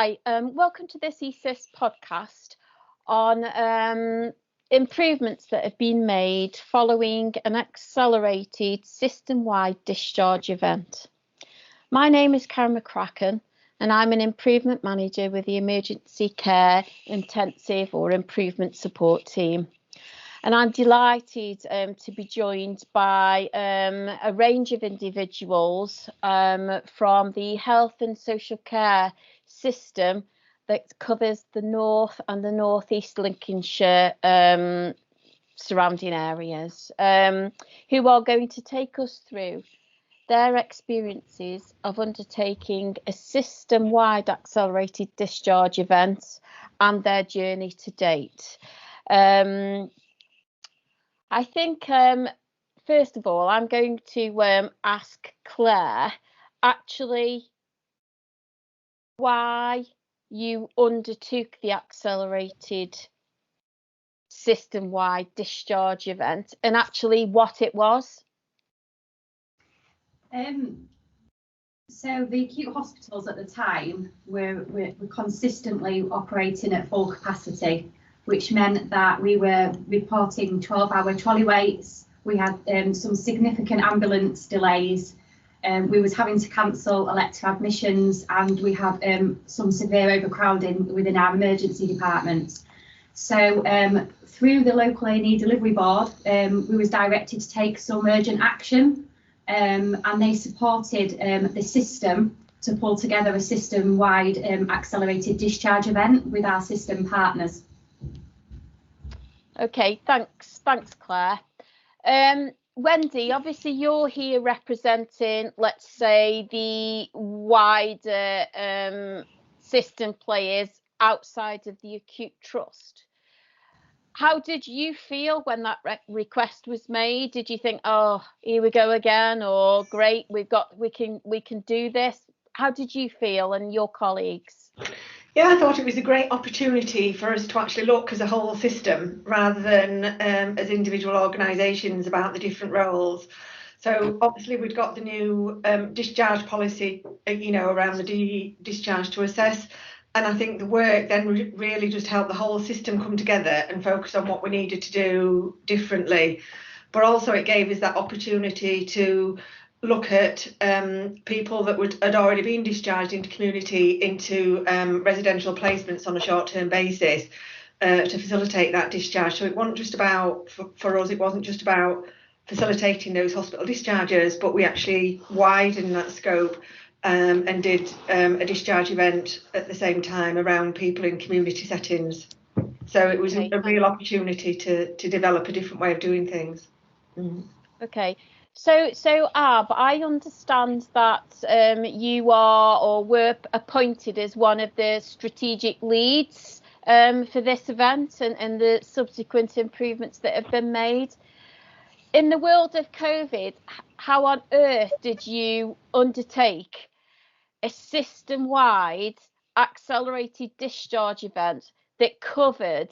Hi, welcome to this ECIST podcast on improvements that have been made following an accelerated system-wide discharge event. My name is Karen McCracken and I'm an improvement manager with the Emergency Care Intensive or Improvement Support Team. And I'm delighted to be joined by a range of individuals from the health and social care system that covers the North and the North East Lincolnshire surrounding areas, who are going to take us through their experiences of undertaking a system-wide accelerated discharge event and their journey to date. I think, first of all, I'm going to ask Claire, actually, why you undertook the accelerated system-wide discharge event and actually what it was. So the acute hospitals at the time were consistently operating at full capacity, which meant that we were reporting 12-hour trolley waits. We had some significant ambulance delays. We was having to cancel elective admissions, and we had some severe overcrowding within our emergency departments. So through the local A&E delivery board, we was directed to take some urgent action, and they supported the system to pull together a system-wide accelerated discharge event with our system partners. Okay, thanks Claire. Wendy, obviously you're here representing, let's say, the wider system players outside of the acute trust. How did you feel when that request was made? Did you think, oh, here we go again, or great, we can do this? How did you feel and your colleagues? Yeah, I thought it was a great opportunity for us to actually look as a whole system rather than as individual organisations about the different roles. So obviously we'd got the new discharge policy, around the discharge to assess. And I think the work then really just helped the whole system come together and focus on what we needed to do differently. But also it gave us that opportunity to look at people that had already been discharged into community, into residential placements on a short-term basis to facilitate that discharge. So it wasn't just about, for us, it wasn't just about facilitating those hospital discharges, but we actually widened that scope and did a discharge event at the same time around people in community settings. So it was a real opportunity to develop a different way of doing things. Okay. So Ab, I understand that you are or were appointed as one of the strategic leads for this event and the subsequent improvements that have been made. In the world of COVID, how on earth did you undertake a system-wide accelerated discharge event that covered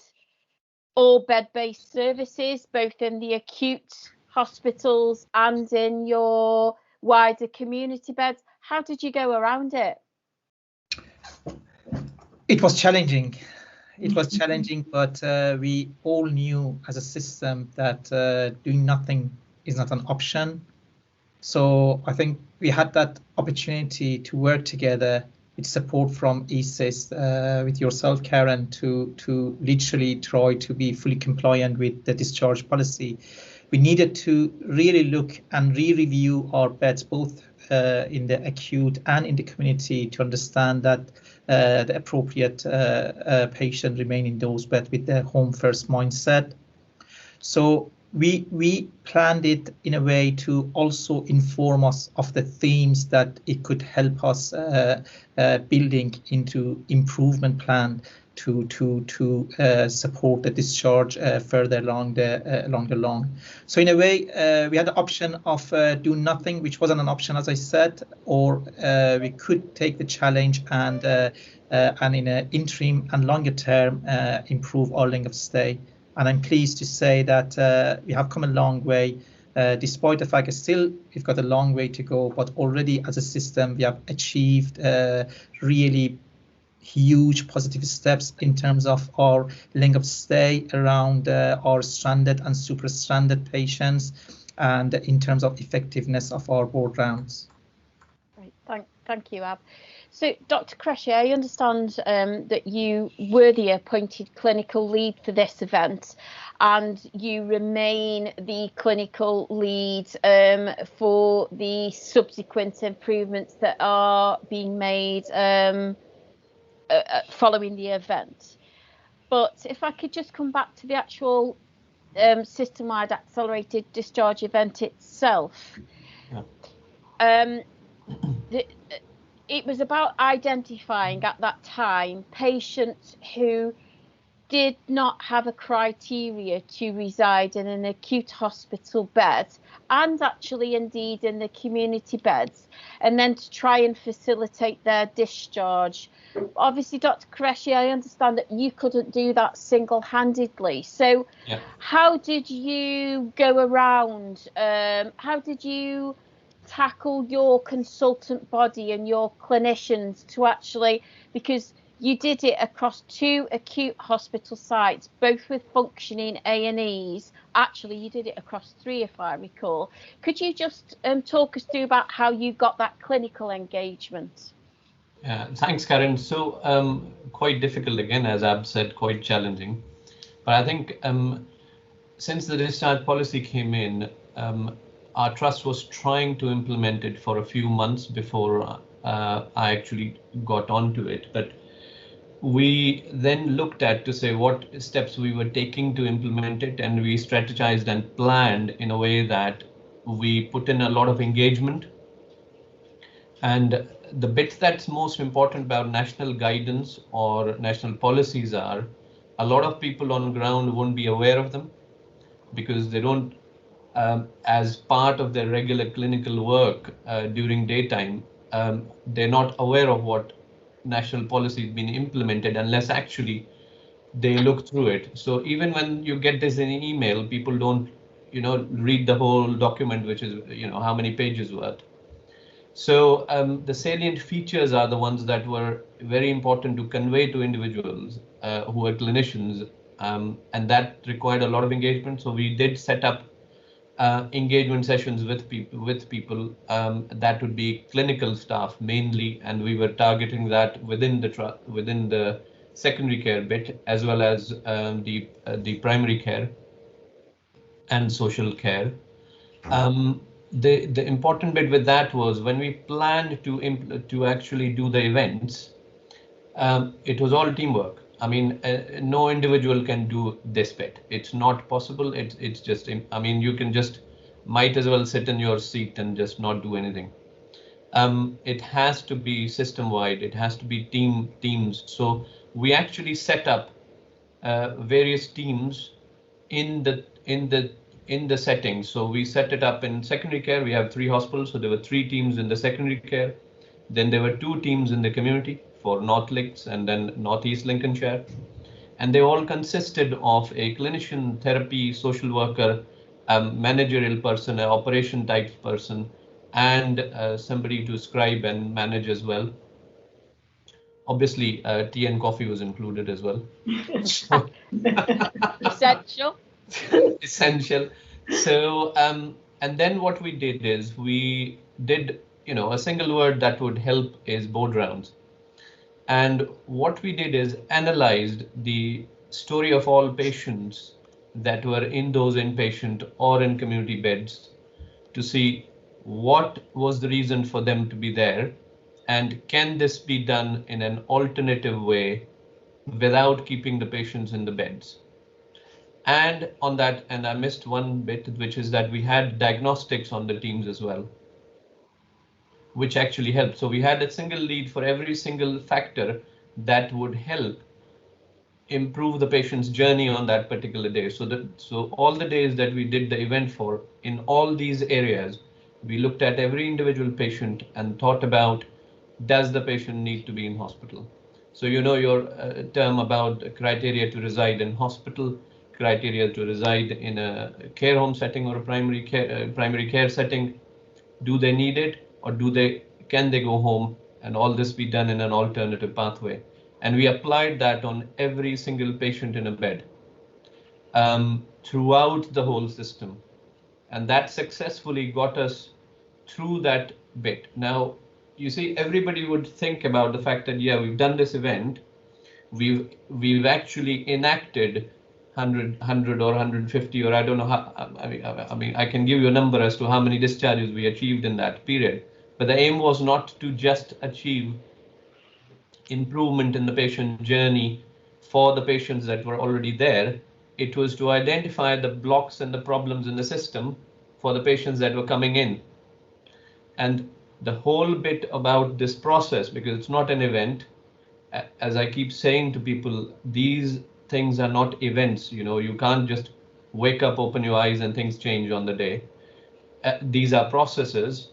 all bed-based services, both in the acute hospitals and in your wider community beds? How did you go around it? It was challenging. But we all knew as a system that doing nothing is not an option. So I think we had that opportunity to work together with support from ECIST, with yourself, Karen, to literally try to be fully compliant with the discharge policy. We needed to really look and re-review our beds, both in the acute and in the community, to understand that the appropriate patient remain in those beds with the home first mindset. So we planned it in a way to also inform us of the themes that it could help us building into improvement plan to support the discharge further along the line. So in a way, we had the option of do nothing, which wasn't an option, as I said, or we could take the challenge and in an interim and longer term improve our length of stay. And I'm pleased to say that we have come a long way, despite the fact that we've got a long way to go, but already as a system we have achieved really huge positive steps in terms of our length of stay around our stranded and super stranded patients, and in terms of effectiveness of our board rounds. Great, thank you, Ab. So, Dr. Qureshi, I understand that you were the appointed clinical lead for this event, and you remain the clinical lead for the subsequent improvements that are being made following the event. But if I could just come back to the actual system-wide accelerated discharge event itself. Yeah. It was about identifying at that time patients who did not have a criteria to reside in an acute hospital bed, and actually indeed in the community beds, and then to try and facilitate their discharge. Obviously, Dr. Qureshi, I understand that you couldn't do that single-handedly. So yeah. How did you go around? How did you tackle your consultant body and your clinicians to actually, because you did it across 2 acute hospital sites, both with functioning A&Es. Actually, you did it across 3, if I recall. Could you just talk us through about how you got that clinical engagement? Yeah, thanks, Karen. So quite difficult again, as Ab said, quite challenging. But I think since the discharge policy came in, our trust was trying to implement it for a few months before I actually got onto it. But we then looked at to say what steps we were taking to implement it, and we strategized and planned in a way that we put in a lot of engagement. And the bits that's most important about national guidance or national policies are a lot of people on ground won't be aware of them because they don't, as part of their regular clinical work during daytime, they're not aware of what national policy has been implemented unless actually they look through it. So even when you get this in an email, people don't, read the whole document, which is, how many pages worth. So the salient features are the ones that were very important to convey to individuals who are clinicians, and that required a lot of engagement. So we did set up engagement sessions with people that would be clinical staff mainly, and we were targeting that within the secondary care bit as well as the primary care and social care. The important bit with that was when we planned to actually do the events, it was all teamwork. I mean, no individual can do this bit. It's not possible. It's just, I mean, you can just might as well sit in your seat and just not do anything. It has to be system-wide. It has to be teams. So we actually set up various teams in the settings. So we set it up in secondary care. We have 3 hospitals, so there were 3 teams in the secondary care. Then there were 2 teams in the community for North Links and then Northeast Lincolnshire. And they all consisted of a clinician, therapy, social worker, managerial person, an operation type person, and somebody to scribe and manage as well. Obviously, tea and coffee was included as well. Essential. Essential. So, and then what we did is we did, a single word that would help is board rounds. And what we did is analyzed the story of all patients that were in those inpatient or in community beds to see what was the reason for them to be there, and can this be done in an alternative way without keeping the patients in the beds. And on that, and I missed one bit, which is that we had diagnostics on the teams as well, which actually helped. So we had a single lead for every single factor that would help improve the patient's journey on that particular day. So all the days that we did the event for, in all these areas, we looked at every individual patient and thought about, does the patient need to be in hospital? So your term about criteria to reside in hospital, criteria to reside in a care home setting or a primary care setting. Do they need it, or can they go home, and all this be done in an alternative pathway? And we applied that on every single patient in a bed throughout the whole system. And that successfully got us through that bit. Now, you see, everybody would think about the fact that, yeah, we've done this event. We've actually enacted 100 or 150, or I don't know how, I mean, I can give you a number as to how many discharges we achieved in that period. But the aim was not to just achieve improvement in the patient journey for the patients that were already there. It was to identify the blocks and the problems in the system for the patients that were coming in. And the whole bit about this process, because it's not an event, as I keep saying to people, these things are not events. You know, you can't just wake up, open your eyes, and things change on the day. These are processes,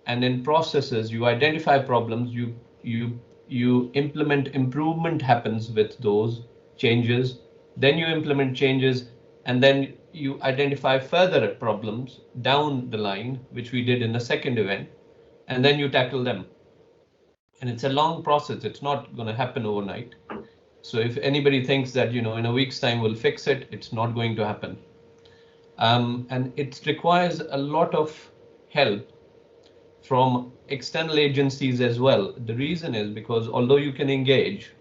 and in processes, you identify problems, you implement improvement happens with those changes, then you implement changes, and then you identify further problems down the line, which we did in the second event, and then you tackle them. And it's a long process. It's not going to happen overnight. So if anybody thinks that, you know, in a week's time we'll fix it, it's not going to happen. And it requires a lot of help from external agencies as well. The reason is because although you can engage,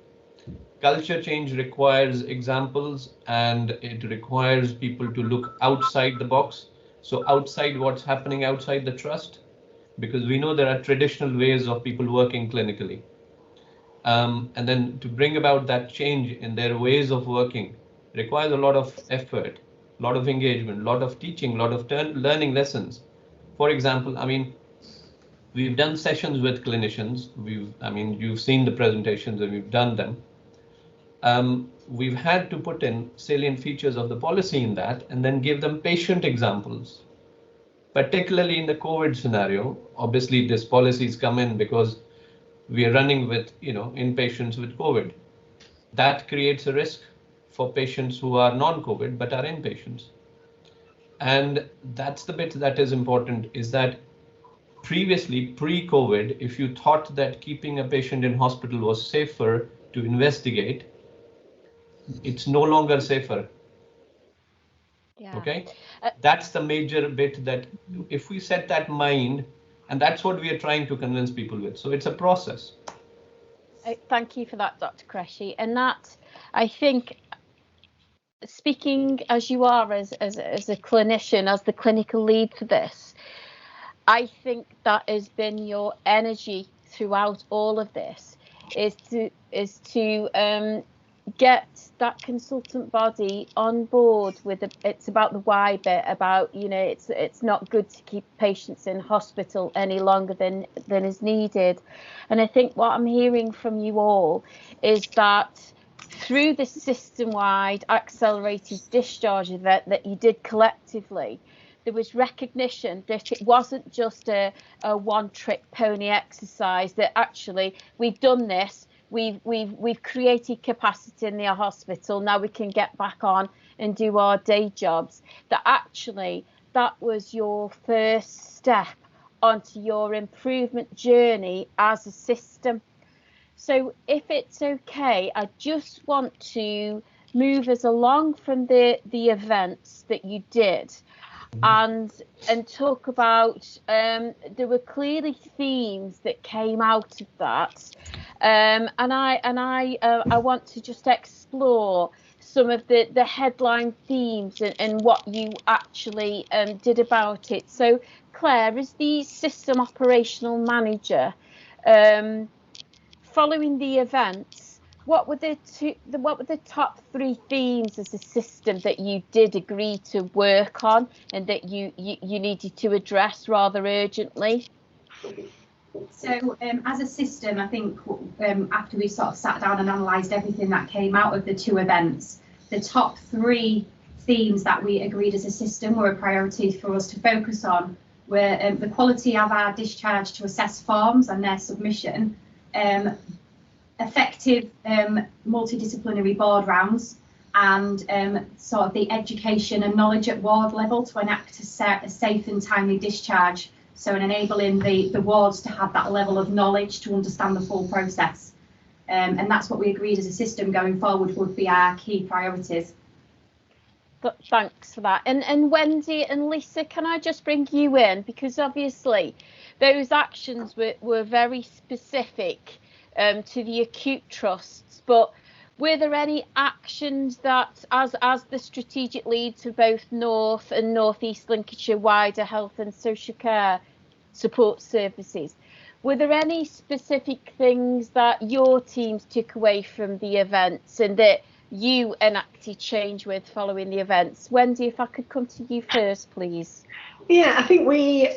culture change requires examples, and it requires people to look outside the box. So outside what's happening outside the trust, because we know there are traditional ways of people working clinically. And then to bring about that change in their ways of working requires a lot of effort, a lot of engagement, a lot of teaching, a lot of learning lessons. For example, I mean, we've done sessions with clinicians. You've seen the presentations and we've done them. We've had to put in salient features of the policy in that and then give them patient examples. Particularly in the COVID scenario, obviously this policies come in because we are running with, you know, inpatients with COVID. That creates a risk for patients who are non-COVID but are inpatients. And that's the bit that is important, is that previously, pre-COVID, if you thought that keeping a patient in hospital was safer to investigate, it's no longer safer. Yeah. Okay, that's the major bit, that if we set that mind, and that's what we are trying to convince people with. So it's a process. Thank you for that, Dr. Qureshi. And that, I think, speaking as you are as a clinician, as the clinical lead for this, I think that has been your energy throughout all of this, is to get that consultant body on board with it's about the why bit, about, you know, it's not good to keep patients in hospital any longer than is needed. And I think what I'm hearing from you all is that through the system-wide accelerated discharge event that you did collectively, there was recognition that it wasn't just a one-trick pony exercise, that actually we've done this, we've created capacity in the hospital, now we can get back on and do our day jobs. That actually that was your first step onto your improvement journey as a system. So if it's okay, I just want to move us along from the events that you did, and talk about there were clearly themes that came out of that, and I want to just explore some of the headline themes and what you actually did about it. So Claire, as the system operational manager, following the events, what were the top three themes as a system that you did agree to work on and that you needed to address rather urgently? So as a system, I think after we sort of sat down and analysed everything that came out of the two events, the top three themes that we agreed as a system were a priority for us to focus on were the quality of our discharge to assess forms and their submission, effective multidisciplinary board rounds, and sort of the education and knowledge at ward level to enact a safe and timely discharge. So enabling the wards to have that level of knowledge to understand the full process. And that's what we agreed as a system going forward would be our key priorities. Thanks for that. And Wendy and Lisa, can I just bring you in? Because obviously those actions were very specific to the acute trusts, but were there any actions that, as the strategic leads for both North and North East Lincolnshire wider health and social care support services, were there any specific things that your teams took away from the events and that you enacted change with following the events? Wendy, if I could come to you first, please. Yeah, I think we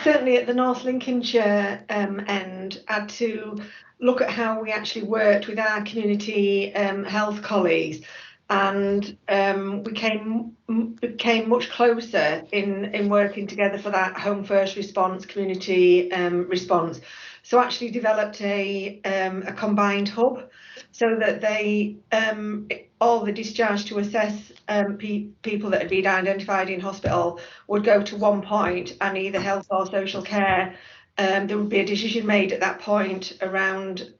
certainly at the North Lincolnshire end had to look at how we actually worked with our community health colleagues, and we became much closer in working together for that home first response, community response. So actually developed a combined hub so that they all the discharge to assess people that had been identified in hospital would go to one point, and either health or social care, there would be a decision made at that point around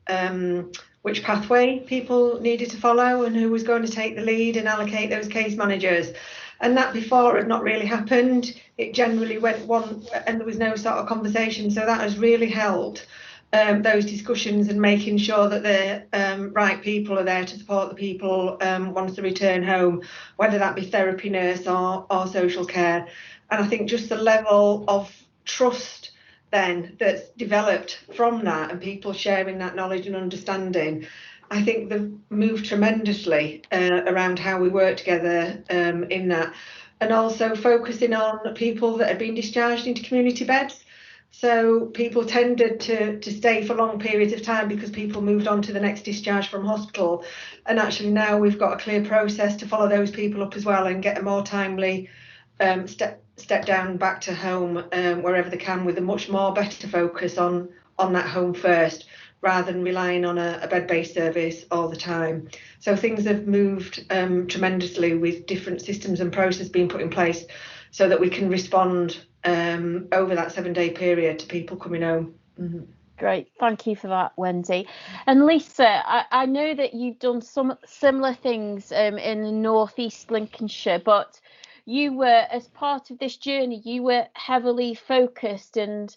which pathway people needed to follow and who was going to take the lead and allocate those case managers. And that before had not really happened. It generally went one and there was no sort of conversation. So that has really helped those discussions and making sure that the right people are there to support the people once they return home, whether that be therapy nurse or social care. And I think just the level of trust then that's developed from that and people sharing that knowledge and understanding, I think they've moved tremendously around how we work together in that, and also focusing on people that had been discharged into community beds. So people tended to stay for long periods of time because people moved on to the next discharge from hospital, and actually now we've got a clear process to follow those people up as well and get a more timely step down back to home wherever they can, with a much more better focus on that home first, rather than relying on a bed-based service all the time. So things have moved tremendously with different systems and processes being put in place so that we can respond over that 7-day period to people coming home. Mm-hmm. Great, thank you for that, Wendy. And Lisa, I know that you've done some similar things in North East Lincolnshire, but you were, as part of this journey, you were heavily focused and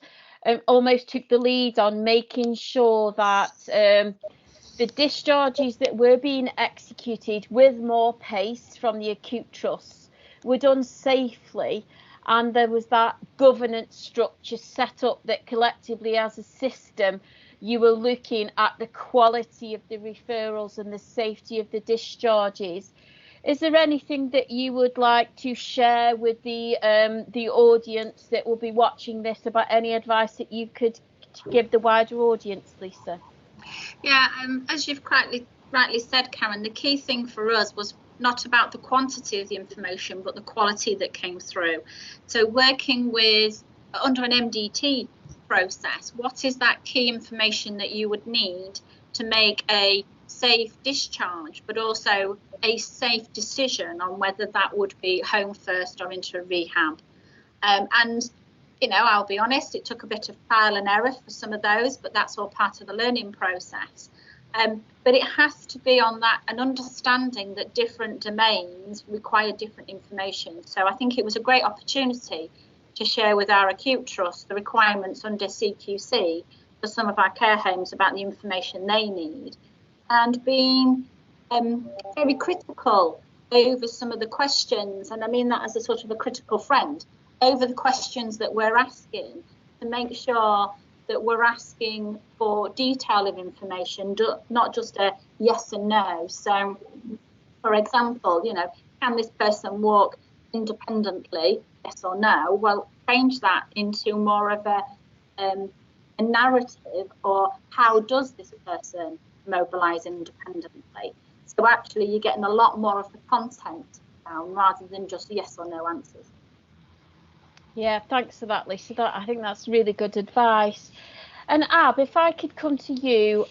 almost took the lead on making sure that the discharges that were being executed with more pace from the acute trusts were done safely, and there was that governance structure set up that collectively as a system you were looking at the quality of the referrals and the safety of the discharges. Is there anything that you would like to share with the audience that will be watching this about any advice that you could give the wider audience, Lisa? Yeah, as you've rightly said, Karen, the key thing for us was not about the quantity of the information, but the quality that came through. So working with, under an MDT process, what is that key information that you would need to make a safe discharge, but also a safe decision on whether that would be home first or into a rehab. And, you know, I'll be honest, it took a bit of trial and error for some of those, but that's all part of the learning process. But it has to be on that, an understanding that different domains require different information. So I think it was a great opportunity to share with our acute trust the requirements under CQC for some of our care homes about the information they need, and being very critical over some of the questions, and I mean that as a sort of a critical friend, over the questions that we're asking, to make sure that we're asking for detail of information, not just a yes and no. So, for example, you know, can this person walk independently, yes or no? Well, change that into more of a narrative, or how does this person mobilise independently? So actually you're getting a lot more of the content down rather than just yes or no answers. Yeah, thanks for that, Lisa. I think that's really good advice. And Ab, if I could come to you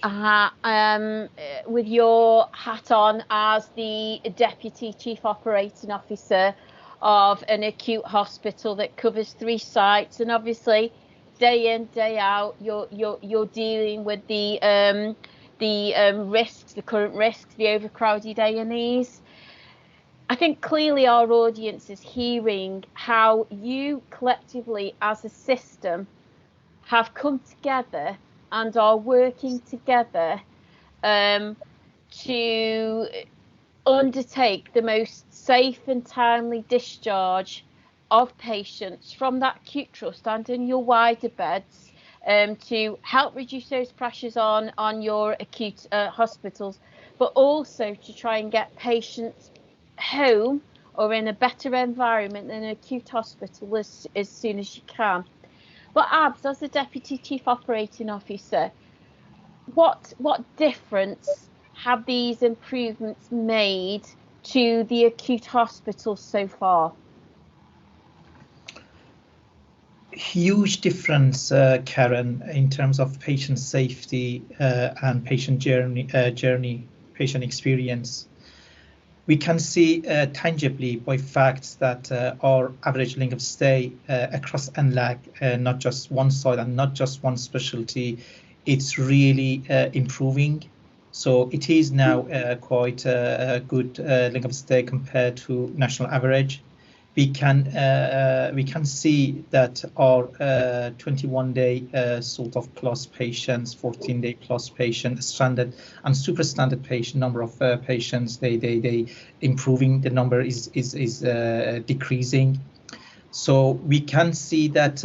with your hat on as the Deputy Chief Operating Officer of an acute hospital that covers 3 sites, and obviously day in, day out, you're dealing with the the risks, the current risks, the overcrowded A&Es. I think clearly our audience is hearing how you collectively as a system have come together and are working together to undertake the most safe and timely discharge of patients from that acute trust and in your wider beds, to help reduce those pressures on your acute hospitals, but also to try and get patients home or in a better environment than an acute hospital as soon as you can. But Abs, as the Deputy Chief Operating Officer, what difference have these improvements made to the acute hospitals so far? Huge difference, Karen, in terms of patient safety and patient patient experience. We can see tangibly by facts that our average length of stay across NLAC, not just one side and not just one specialty, it's really improving. So it is now quite a good length of stay compared to national average. We can see that our 21-day sort of plus patients, 14-day plus patients, standard and super standard patient number of patients, they improving. The number is decreasing. So we can see that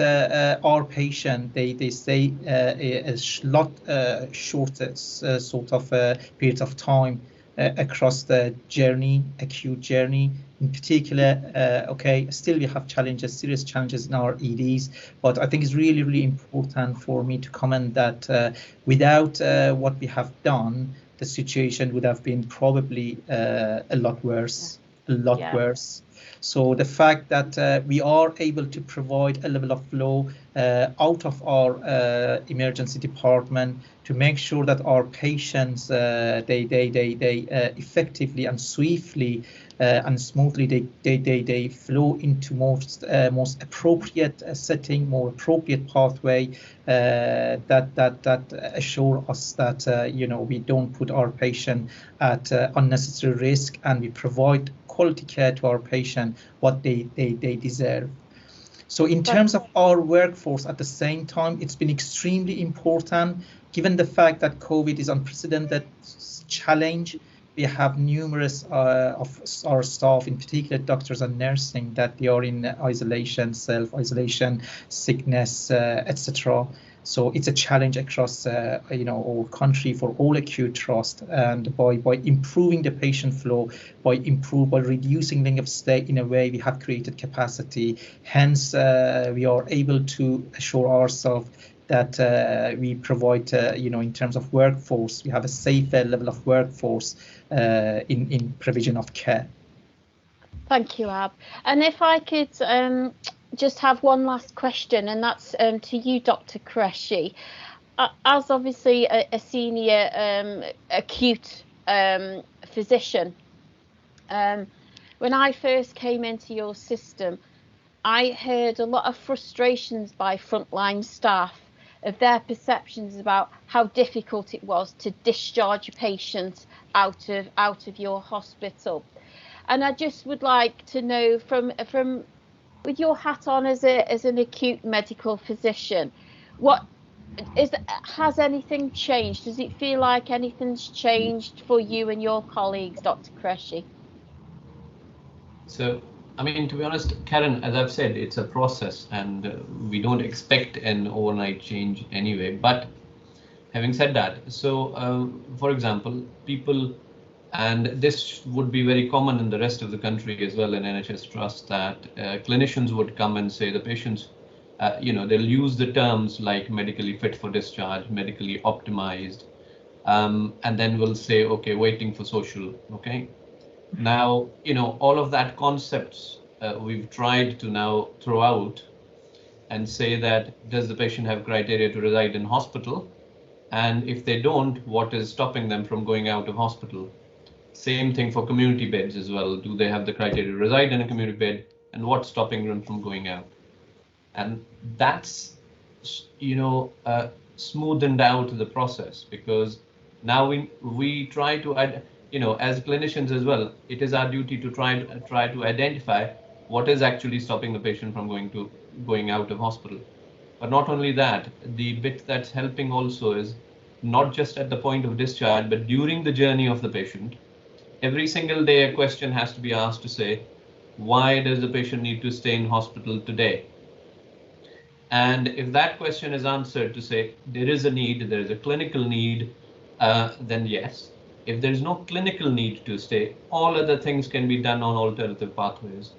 our patient they stay a lot shorter sort of period of time across the journey, acute journey. In particular, okay, still we have challenges, serious challenges in our EDs, but I think it's really, really important for me to comment that without what we have done, the situation would have been probably a lot worse, worse. So the fact that we are able to provide a level of flow out of our emergency department to make sure that our patients they effectively and swiftly and smoothly they flow into most appropriate setting, more appropriate pathway that assure us that we don't put our patient at unnecessary risk, and we provide quality care to our patient what they deserve. So in terms of our workforce, at the same time, it's been extremely important, given the fact that COVID is unprecedented challenge. We have numerous of our staff, in particular doctors and nursing, that they are in isolation, self-isolation, sickness, etc. So it's a challenge across our country for all acute trust, and by improving the patient flow, by reducing length of stay in a way, we have created capacity. Hence, we are able to assure ourselves that we provide, in terms of workforce, we have a safer level of workforce in provision of care. Thank you, Ab. And if I could just have one last question, and that's to you, Dr. Qureshi. As obviously a senior acute physician, when I first came into your system, I heard a lot of frustrations by frontline staff of their perceptions about how difficult it was to discharge a patient out of your hospital. And I just would like to know, from with your hat on as an acute medical physician, has anything changed? Does it feel like anything's changed for you and your colleagues, Dr. Qureshi? So, I mean, to be honest, Karen, as I've said, it's a process, and we don't expect an overnight change anyway. But having said that, so for example, people, and this would be very common in the rest of the country as well in NHS Trust, that clinicians would come and say the patients, they'll use the terms like medically fit for discharge, medically optimized, and then we'll say, okay, waiting for social, okay? Now, all of that concepts we've tried to now throw out and say that, does the patient have criteria to reside in hospital? And if they don't, what is stopping them from going out of hospital? Same thing for community beds as well. Do they have the criteria to reside in a community bed? And what's stopping them from going out? And that's, smoothened out the process, because Now we try to add, as clinicians as well, it is our duty to try to identify what is actually stopping the patient from going out of hospital. But not only that, the bit that's helping also is not just at the point of discharge, but during the journey of the patient. Every single day, a question has to be asked to say, why does the patient need to stay in hospital today? And if that question is answered to say, there is a need, there is a clinical need, then yes. If there is no clinical need to stay, all other things can be done on alternative pathways.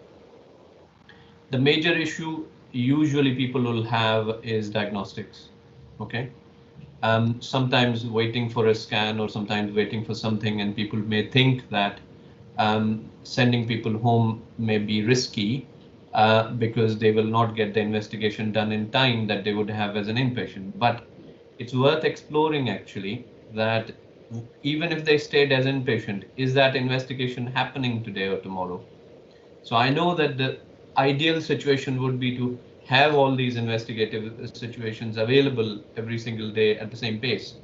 The major issue usually people will have is diagnostics, okay? Sometimes waiting for a scan or sometimes waiting for something, and people may think that sending people home may be risky because they will not get the investigation done in time that they would have as an inpatient. But it's worth exploring actually that even if they stayed as inpatient, is that investigation happening today or tomorrow? So I know that the ideal situation would be to have all these investigative situations available every single day at the same pace.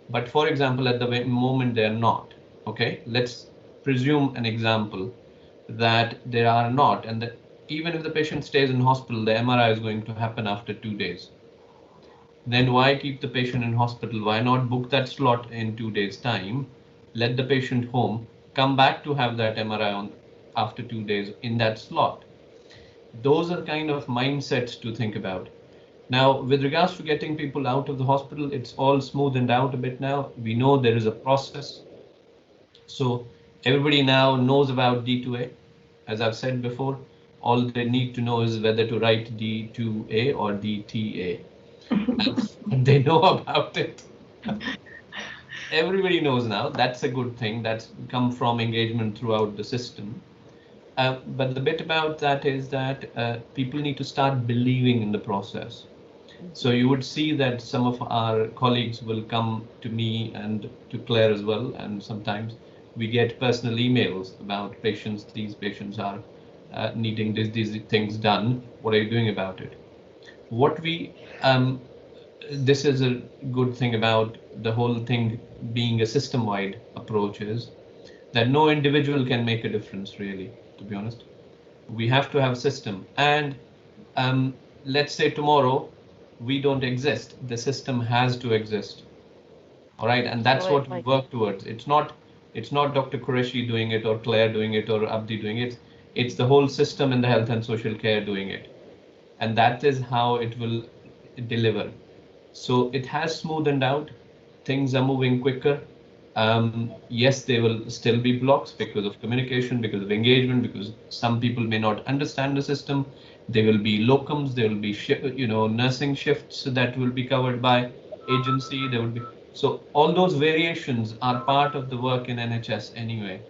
But for example, at the moment, they're not. Okay, let's presume an example that there are not, and that even if the patient stays in hospital, the MRI is going to happen after 2 days. Then why keep the patient in hospital? Why not book that slot in 2 days' time, let the patient home, come back to have that MRI on after 2 days in that slot? Those are kind of mindsets to think about. Now, with regards to getting people out of the hospital, it's all smoothened out a bit now. We know there is a process. So everybody now knows about D2A. As I've said before, all they need to know is whether to write D2A or DTA. And they know about it. Everybody knows now. That's a good thing. That's come from engagement throughout the system. But the bit about that is that people need to start believing in the process. So you would see that some of our colleagues will come to me and to Claire as well, and sometimes we get personal emails about patients. These patients are needing these things done. What are you doing about it? What we this is a good thing about the whole thing being a system-wide approach is that no individual can make a difference, really, to be honest. We have to have a system, and let's say tomorrow we don't exist, the system has to exist. All right, and that's what we work towards. It's not Dr. Qureshi doing it or Claire doing it or Abdi doing it. It's the whole system in the health and social care doing it, and that is how it will deliver. So it has smoothened out. Things are moving quicker. Yes, there will still be blocks because of communication, because of engagement, because some people may not understand the system. There will be locums, there will be nursing shifts that will be covered by agency. There will be, so all those variations are part of the work in NHS anyway.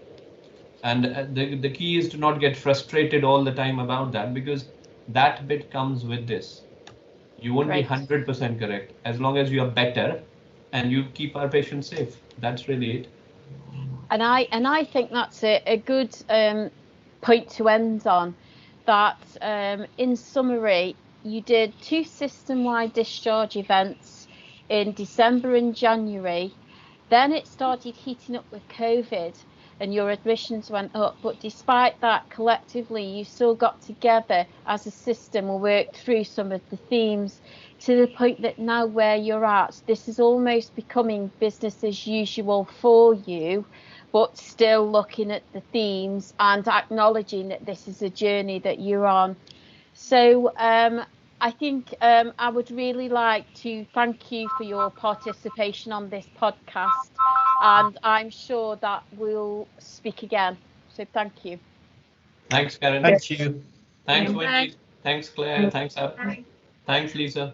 And the key is to not get frustrated all the time about that, because that bit comes with this. You won't be 100% correct as long as you are better and you keep our patients safe. That's really it. And I think that's a good point to end on. That in summary, you did 2 system-wide discharge events in December and January. Then it started heating up with COVID and your admissions went up. But despite that, collectively, you still got together as a system and worked through some of the themes to the point that now where you're at, this is almost becoming business as usual for you, but still looking at the themes and acknowledging that this is a journey that you're on. So I think I would really like to thank you for your participation on this podcast, and I'm sure that we'll speak again. So thank you. Thanks, Karen. Thank you. Thanks, Wendy. Thanks, Claire. Thanks, Ab. Thanks, Lisa.